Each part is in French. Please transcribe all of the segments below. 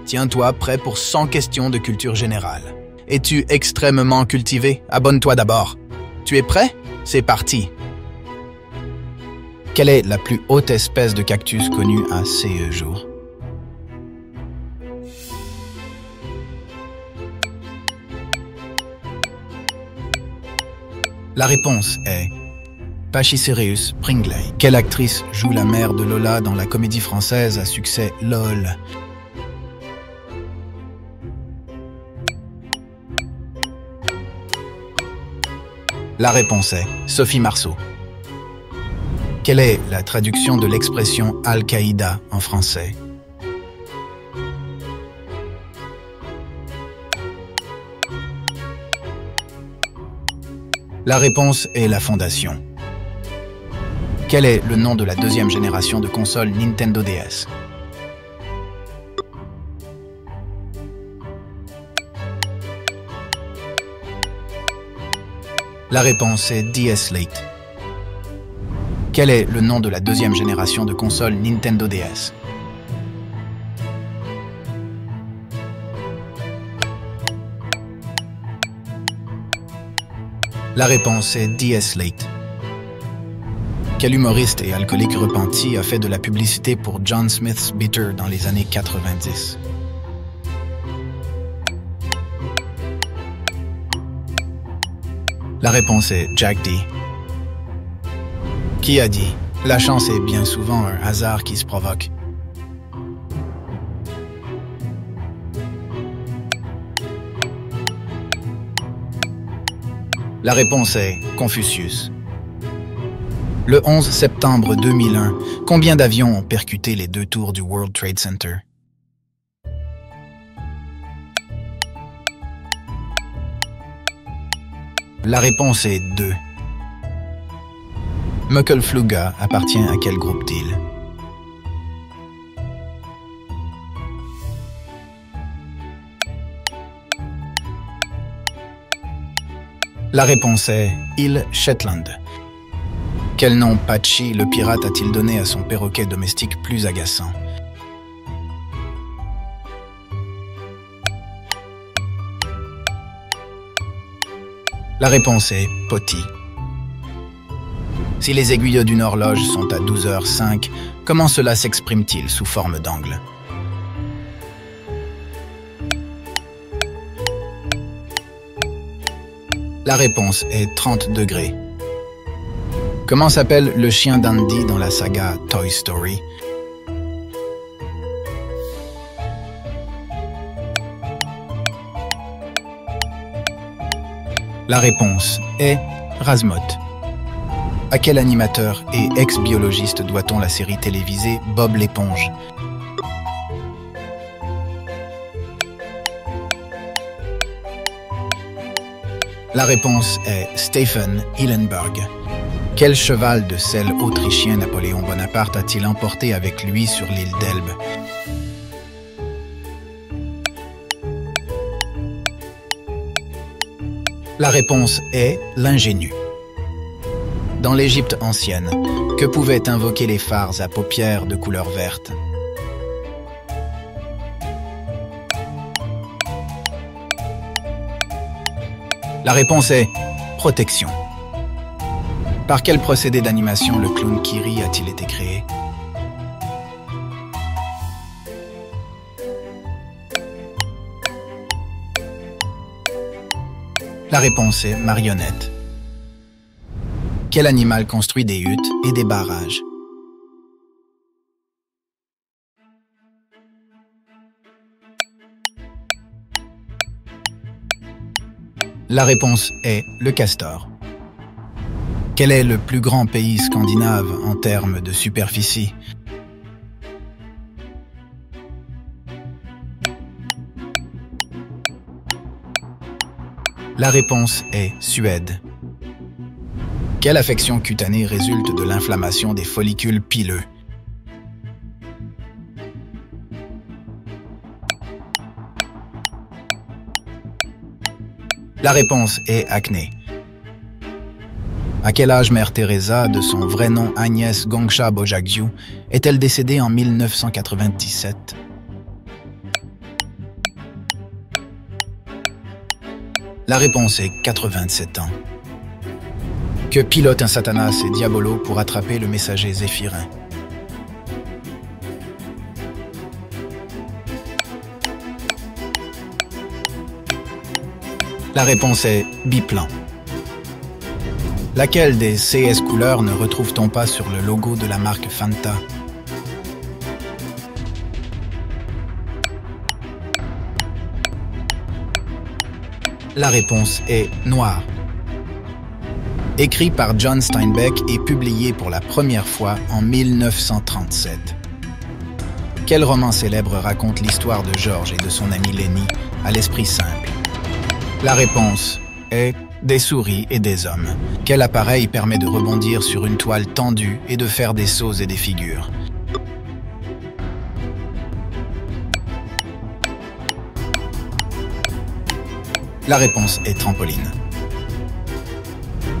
Tiens-toi prêt pour 100 questions de culture générale. Es-tu extrêmement cultivé? Abonne-toi d'abord. Tu es prêt? C'est parti. Quelle est la plus haute espèce de cactus connue à ce jour? La réponse est Pachycereus pringlei. Quelle actrice joue la mère de Lola dans la comédie française à succès LOL? La réponse est Sophie Marceau. Quelle est la traduction de l'expression Al-Qaïda en français? La réponse est la Fondation. Quel est le nom de la deuxième génération de console Nintendo DS? La réponse est DS Lite. Quel est le nom de la deuxième génération de console Nintendo DS? La réponse est DS Lite. Quel humoriste et alcoolique repenti a fait de la publicité pour John Smith's Bitter dans les années 90? La réponse est Jack Dee. Qui a dit « La chance est bien souvent un hasard qui se provoque ». La réponse est Confucius. Le 11 septembre 2001, combien d'avions ont percuté les deux tours du World Trade Center? La réponse est 2. Möckelfluga appartient à quel groupe d'îles? La réponse est île Shetland. Quel nom Patchy le pirate a-t-il donné à son perroquet domestique plus agaçant? La réponse est Potty. Si les aiguilles d'une horloge sont à 12h05, comment cela s'exprime-t-il sous forme d'angle? La réponse est 30 degrés. Comment s'appelle le chien d'Andy dans la saga Toy Story? La réponse est Razmot. À quel animateur et ex-biologiste doit-on la série télévisée Bob l'éponge? La réponse est Stephen Hillenburg. Quel cheval de selle autrichien Napoléon Bonaparte a-t-il emporté avec lui sur l'île d'Elbe? La réponse est l'ingénu. Dans l'Égypte ancienne, que pouvaient invoquer les phares à paupières de couleur verte? La réponse est protection. Par quel procédé d'animation le clown Kiri a-t-il été créé? La réponse est marionnette. Quel animal construit des huttes et des barrages? La réponse est le castor. Quel est le plus grand pays scandinave en termes de superficie? La réponse est Suède. Quelle affection cutanée résulte de l'inflammation des follicules pileux? La réponse est acné. À quel âge Mère Teresa, de son vrai nom Agnès Gongsha Bojaxiu, est-elle décédée en 1997? La réponse est 87 ans. Que pilote un Satanas et Diabolo pour attraper le messager Zéphirin? La réponse est biplan. Laquelle des CS couleurs ne retrouve-t-on pas sur le logo de la marque Fanta? La réponse est noir. Écrit par John Steinbeck et publié pour la première fois en 1937. Quel roman célèbre raconte l'histoire de George et de son ami Lenny à l'esprit simple? La réponse est des souris et des hommes. Quel appareil permet de rebondir sur une toile tendue et de faire des sauts et des figures? La réponse est trampoline.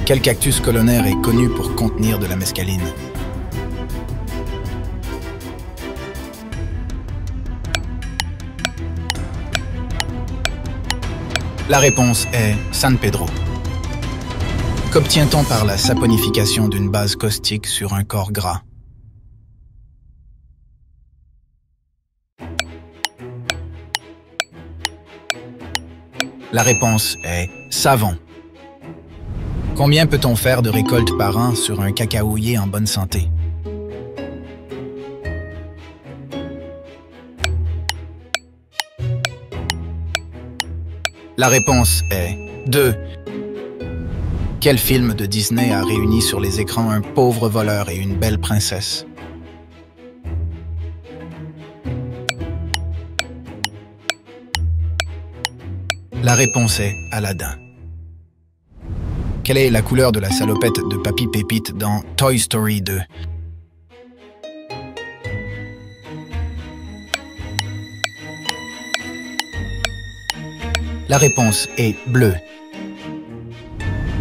Quel cactus colonnaire est connu pour contenir de la mescaline? La réponse est San Pedro. Qu'obtient-on par la saponification d'une base caustique sur un corps gras? La réponse est savon. Combien peut-on faire de récoltes par an sur un cacaoyer en bonne santé? La réponse est 2. Quel film de Disney a réuni sur les écrans un pauvre voleur et une belle princesse? La réponse est Aladdin. Quelle est la couleur de la salopette de Papy Pépite dans Toy Story 2? La réponse est bleue.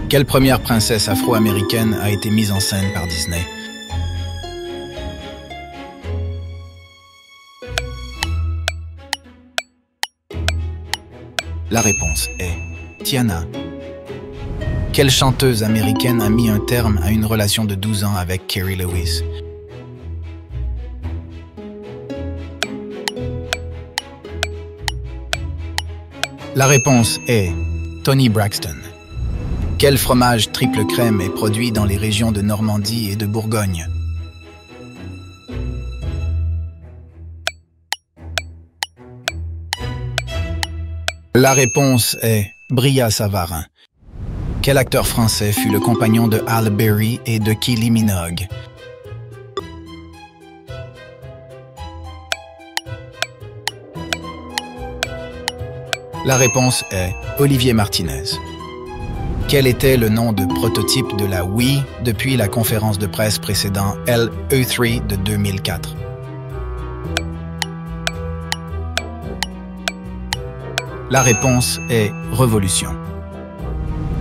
Quelle première princesse afro-américaine a été mise en scène par Disney? La réponse est Tiana. Quelle chanteuse américaine a mis un terme à une relation de 12 ans avec Carrie Lewis? La réponse est Toni Braxton. Quel fromage triple crème est produit dans les régions de Normandie et de Bourgogne? La réponse est Bria Savarin. Quel acteur français fut le compagnon de Halle Berry et de Kylie Minogue? La réponse est Olivier Martinez. Quel était le nom de prototype de la Wii depuis la conférence de presse précédant l'E3 de 2004? La réponse est Révolution.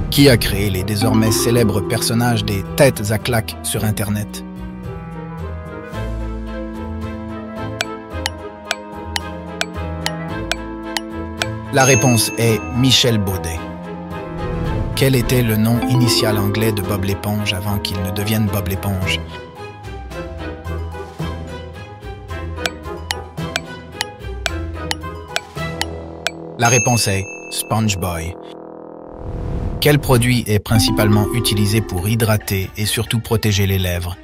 Qui a créé les désormais célèbres personnages des têtes à claques sur Internet? La réponse est Michel Baudet. Quel était le nom initial anglais de Bob l'éponge avant qu'il ne devienne Bob l'éponge? La réponse est SpongeBob. Quel produit est principalement utilisé pour hydrater et surtout protéger les lèvres?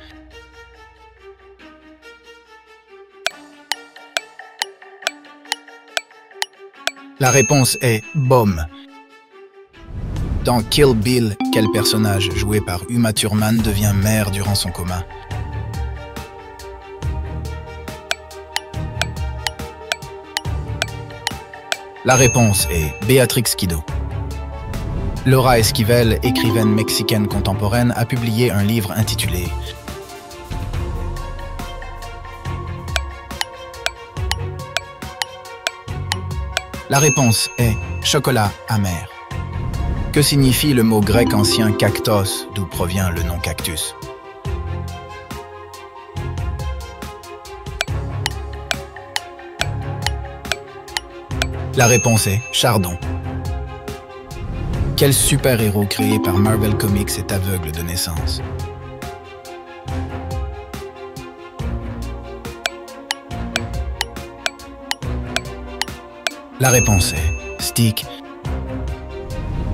La réponse est Baume. Dans Kill Bill, quel personnage joué par Uma Thurman devient mère durant son coma? La réponse est Béatrix Kiddo. Laura Esquivel, écrivaine mexicaine contemporaine, a publié un livre intitulé La réponse est chocolat amer. Que signifie le mot grec ancien cactos, d'où provient le nom cactus? La réponse est chardon. Quel super-héros créé par Marvel Comics est aveugle de naissance? La réponse est Stick.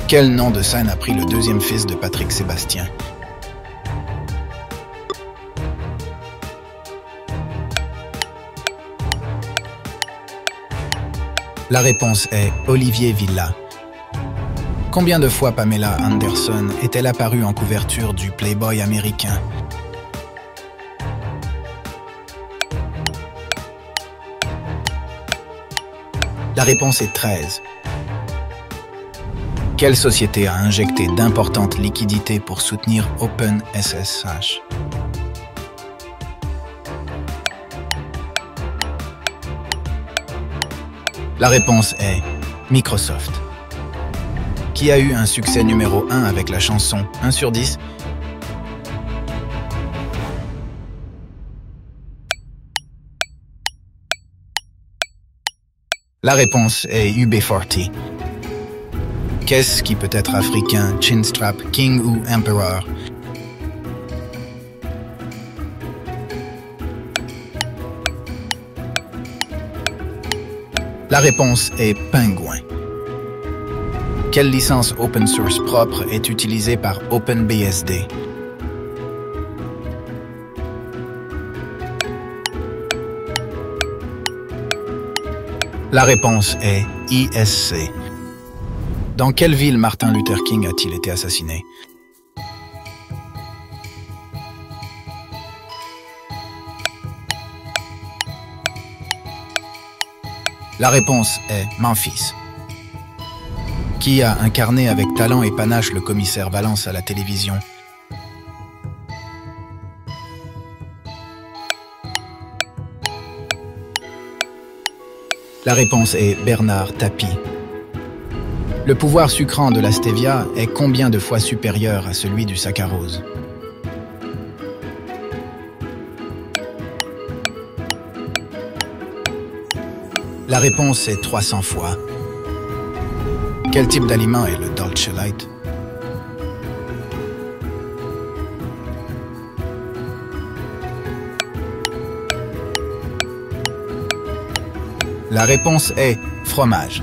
Quel nom de scène a pris le deuxième fils de Patrick Sébastien? La réponse est Olivier Villa. Combien de fois Pamela Anderson est-elle apparue en couverture du Playboy américain? La réponse est 13. Quelle société a injecté d'importantes liquidités pour soutenir OpenSSH? La réponse est Microsoft. Qui a eu un succès numéro 1 avec la chanson 1 sur 10? La réponse est UB40. Qu'est-ce qui peut être africain, chinstrap, king ou emperor? La réponse est pingouin. Quelle licence open source propre est utilisée par OpenBSD? La réponse est ISC. Dans quelle ville Martin Luther King a-t-il été assassiné? La réponse est Memphis. Qui a incarné avec talent et panache le commissaire Valence à la télévision? La réponse est Bernard Tapie. Le pouvoir sucrant de la stevia est combien de fois supérieur à celui du saccharose? La réponse est 300 fois. Quel type d'aliment est le Dulce Light? La réponse est fromage.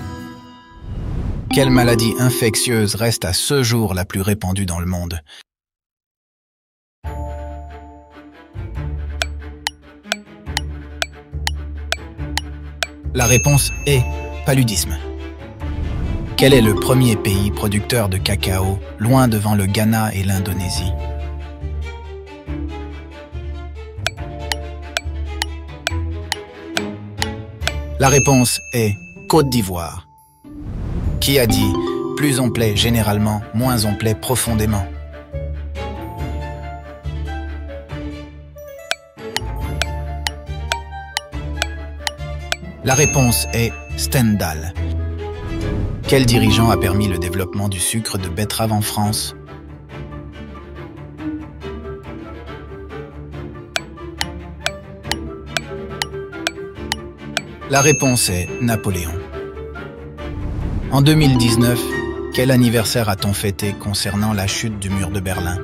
Quelle maladie infectieuse reste à ce jour la plus répandue dans le monde? La réponse est paludisme. Quel est le premier pays producteur de cacao, loin devant le Ghana et l'Indonésie? La réponse est Côte d'Ivoire. Qui a dit « Plus on plaît généralement, moins on plaît profondément » ? La réponse est Stendhal. Quel dirigeant a permis le développement du sucre de betterave en France? La réponse est Napoléon. En 2019, quel anniversaire a-t-on fêté concernant la chute du mur de Berlin?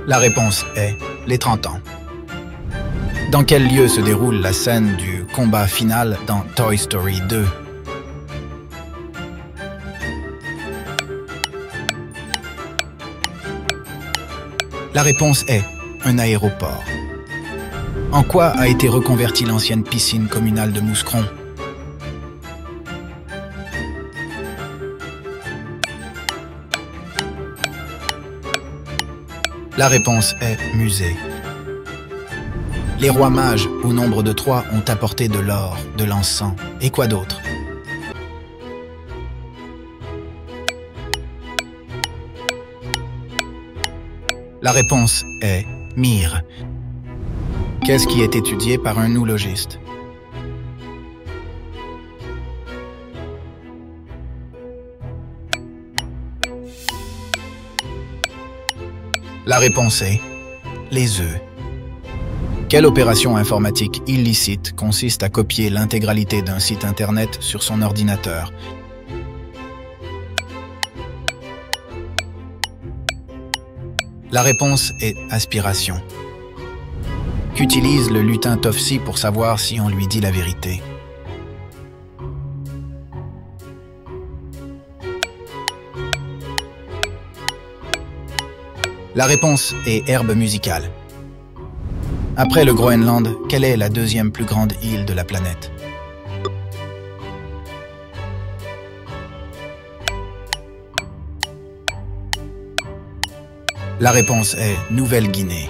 La réponse est les 30 ans. Dans quel lieu se déroule la scène du combat final dans Toy Story 2? La réponse est un aéroport. En quoi a été reconvertie l'ancienne piscine communale de Mouscron? La réponse est musée. Les rois mages, au nombre de 3, ont apporté de l'or, de l'encens et quoi d'autre? La réponse est myrrhe. Qu'est-ce qui est étudié par un oologiste? La réponse est les œufs. Quelle opération informatique illicite consiste à copier l'intégralité d'un site Internet sur son ordinateur? La réponse est aspiration. Qu'utilise le lutin Tofsi pour savoir si on lui dit la vérité? La réponse est herbe musicale. Après le Groenland, quelle est la deuxième plus grande île de la planète? La réponse est Nouvelle-Guinée.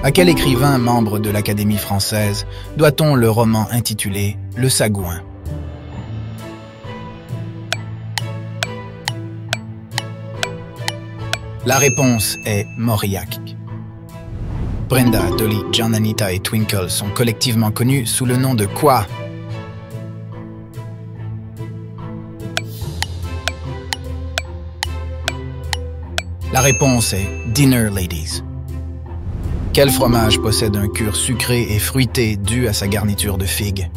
À quel écrivain membre de l'Académie française doit-on le roman intitulé Le Sagouin? La réponse est Mauriac. Brenda, Dolly, John, Anita et Twinkle sont collectivement connus sous le nom de quoi? La réponse est Dinner Ladies. Quel fromage possède un cure sucré et fruité dû à sa garniture de figues?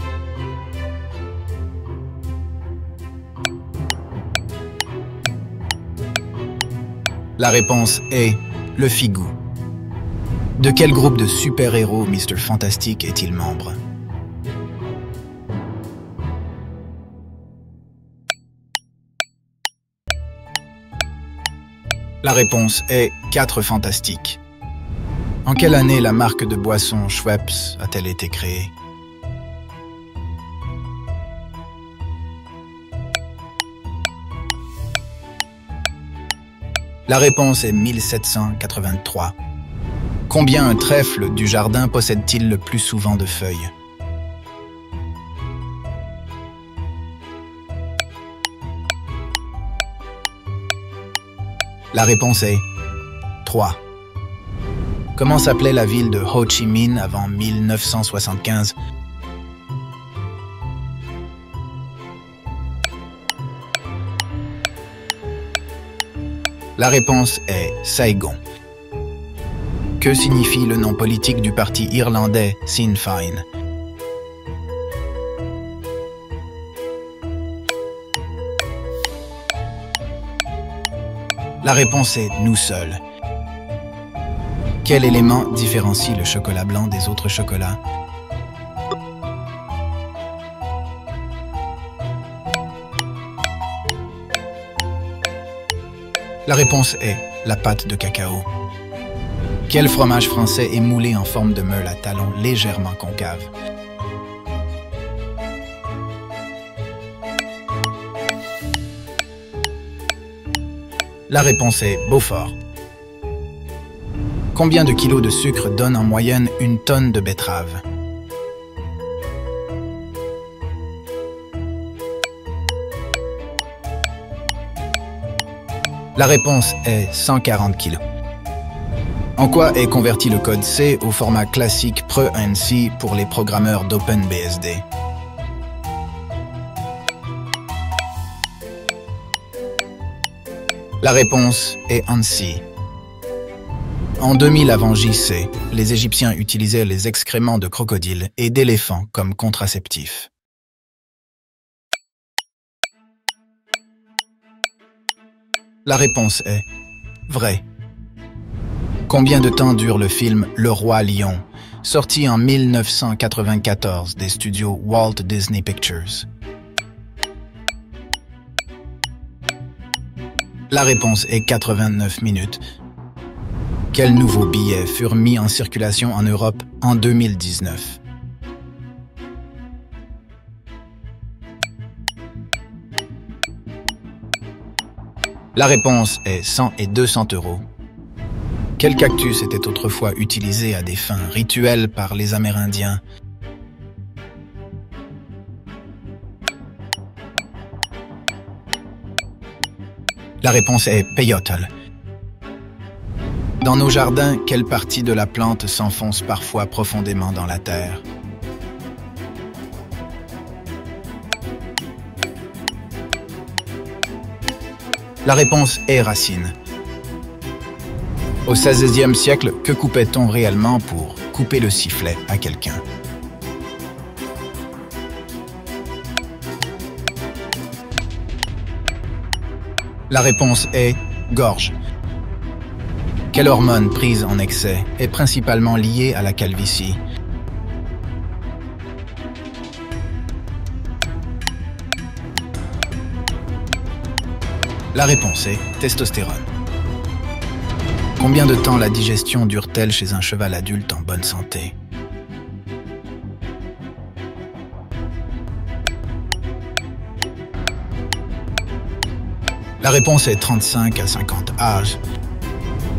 La réponse est le figou. De quel groupe de super-héros Mr. Fantastic est-il membre? La réponse est 4 Fantastiques. En quelle année la marque de boisson Schweppes a-t-elle été créée? La réponse est 1783. Combien un trèfle du jardin possède-t-il le plus souvent de feuilles? La réponse est 3. Comment s'appelait la ville de Ho Chi Minh avant 1975? La réponse est Saigon. Que signifie le nom politique du parti irlandais Sinn Féin? La réponse est nous seuls. Quel élément différencie le chocolat blanc des autres chocolats? La réponse est la pâte de cacao. Quel fromage français est moulé en forme de meule à talons légèrement concave? La réponse est Beaufort. Combien de kilos de sucre donne en moyenne une tonne de betterave? La réponse est 140 kilos. En quoi est converti le code C au format classique PRE-ANSI pour les programmeurs d'OpenBSD? La réponse est ANSI. En 2000 avant JC, les Égyptiens utilisaient les excréments de crocodiles et d'éléphants comme contraceptifs. La réponse est vrai. Combien de temps dure le film Le Roi Lion, sorti en 1994 des studios Walt Disney Pictures? La réponse est 89 minutes. Quels nouveaux billets furent mis en circulation en Europe en 2019? La réponse est 100 et 200 euros. Quel cactus était autrefois utilisé à des fins rituelles par les Amérindiens? La réponse est peyotl. Dans nos jardins, quelle partie de la plante s'enfonce parfois profondément dans la terre? La réponse est racine. Au XVIe siècle, que coupait-on réellement pour couper le sifflet à quelqu'un? La réponse est gorge. Quelle hormone prise en excès est principalement liée à la calvitie? La réponse est testostérone. Combien de temps la digestion dure-t-elle chez un cheval adulte en bonne santé? La réponse est 35 à 50 âges.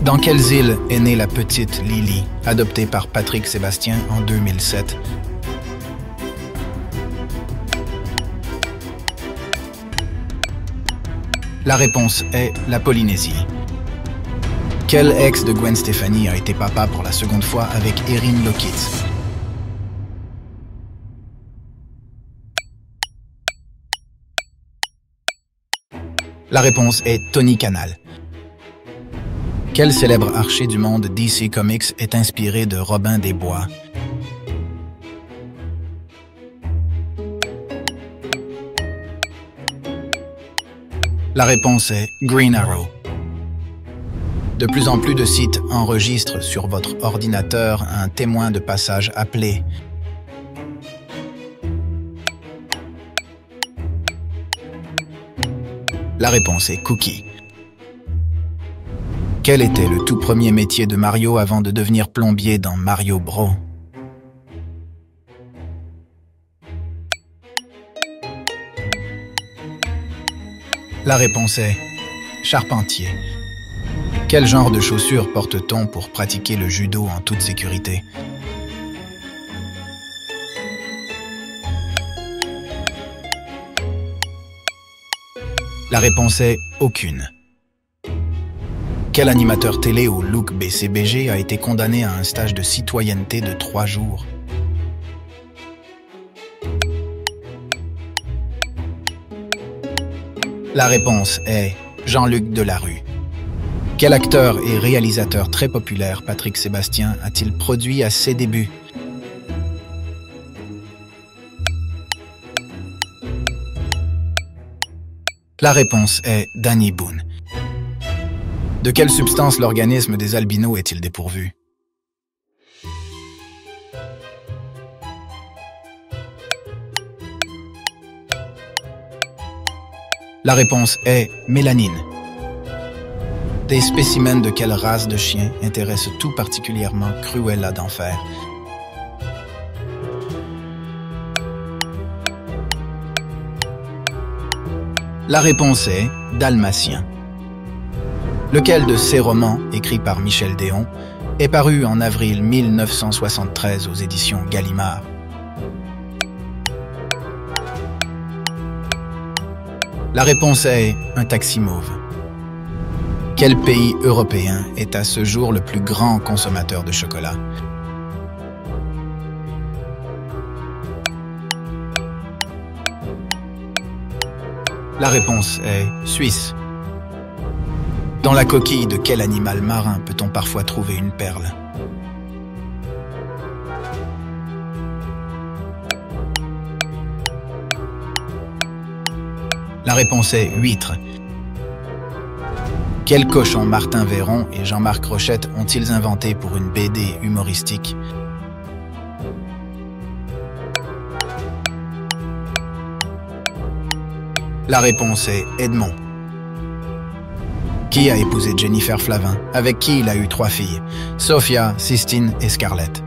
Dans quelles îles est née la petite Lily, adoptée par Patrick Sébastien en 2007? La réponse est la Polynésie. Quel ex de Gwen Stefani a été papa pour la seconde fois avec Erin Lockitts? La réponse est Tony Canal. Quel célèbre archer du monde DC Comics est inspiré de Robin des Bois? La réponse est Green Arrow. De plus en plus de sites enregistrent sur votre ordinateur un témoin de passage appelé. La réponse est Cookie. Quel était le tout premier métier de Mario avant de devenir plombier dans Mario Bros? La réponse est charpentier. Quel genre de chaussures porte-t-on pour pratiquer le judo en toute sécurité? La réponse est aucune. Quel animateur télé au look BCBG a été condamné à un stage de citoyenneté de 3 jours? La réponse est Jean-Luc Delarue. Quel acteur et réalisateur très populaire Patrick Sébastien a-t-il produit à ses débuts? La réponse est Danny Boone. De quelle substance l'organisme des albinos est-il dépourvu? La réponse est mélanine. Des spécimens de quelle race de chien intéressent tout particulièrement Cruella d'Enfer? La réponse est dalmatien. Lequel de ces romans, écrits par Michel Déon, est paru en avril 1973 aux éditions Gallimard? La réponse est un taxi mauve. Quel pays européen est à ce jour le plus grand consommateur de chocolat? La réponse est Suisse. Dans la coquille de quel animal marin peut-on parfois trouver une perle? La réponse est huître. Quel cochon Martin Véron et Jean-Marc Rochette ont-ils inventé pour une BD humoristique? La réponse est Edmond. Qui a épousé Jennifer Flavin, avec qui il a eu 3 filles, Sophia, Sistine et Scarlett?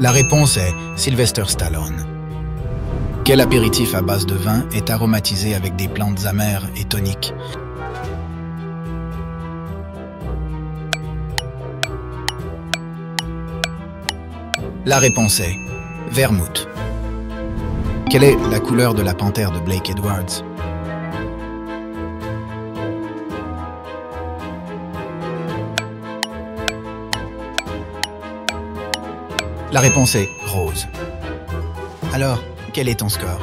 La réponse est Sylvester Stallone. Quel apéritif à base de vin est aromatisé avec des plantes amères et toniques? La réponse est vermouth. Quelle est la couleur de la panthère de Blake Edwards? La réponse est rose. Alors, quel est ton score?